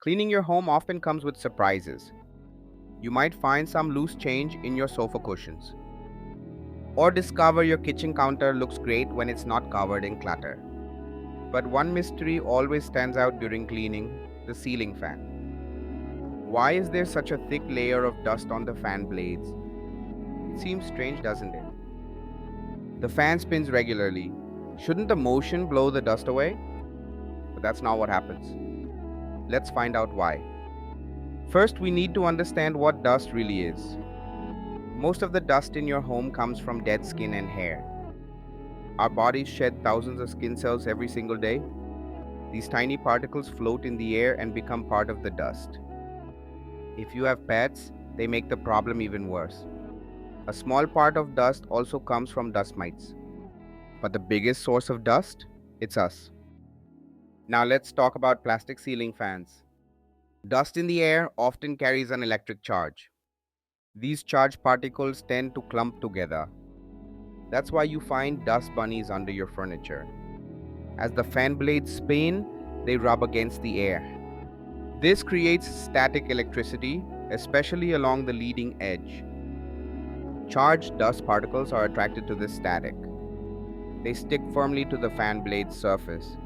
Cleaning your home often comes with surprises. You might find some loose change in your sofa cushions, or discover your kitchen counter looks great when it's not covered in clutter. But one mystery always stands out during cleaning: the ceiling fan. Why is there such a thick layer of dust on the fan blades? It seems strange, doesn't it? The fan spins regularly. Shouldn't the motion blow the dust away? But that's not what happens. Let's find out why. First, we need to understand what dust really is. Most of the dust in your home comes from dead skin and hair. Our bodies shed thousands of skin cells every single day. These tiny particles float in the air and become part of the dust. If you have pets, they make the problem even worse. A small part of dust also comes from dust mites. But the biggest source of dust? It's us. Now let's talk about plastic ceiling fans. Dust in the air often carries an electric charge. These charged particles tend to clump together. That's why you find dust bunnies under your furniture. As the fan blades spin, they rub against the air. This creates static electricity, especially along the leading edge. Charged dust particles are attracted to this static. They stick firmly to the fan blade's surface.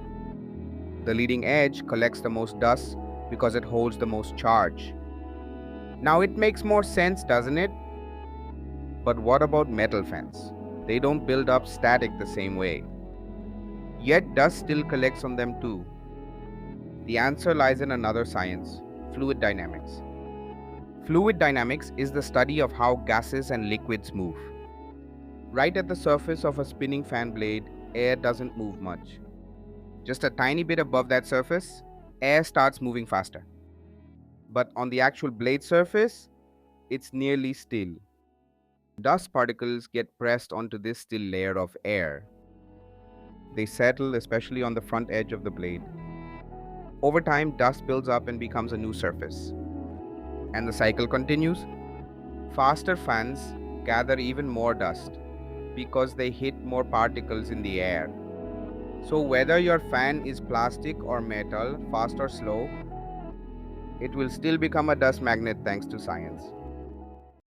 The leading edge collects the most dust because it holds the most charge. Now it makes more sense, doesn't it? But what about metal fans? They don't build up static the same way. Yet dust still collects on them too. The answer lies in another science: fluid dynamics. Fluid dynamics is the study of how gases and liquids move. Right at the surface of a spinning fan blade, air doesn't move much. Just a tiny bit above that surface, air starts moving faster. But on the actual blade surface, it's nearly still. Dust particles get pressed onto this still layer of air. They settle especially on the front edge of the blade. Over time, dust builds up and becomes a new surface. And the cycle continues. Faster fans gather even more dust because they hit more particles in the air. So, whether your fan is plastic or metal, fast or slow, it will still become a dust magnet thanks to science.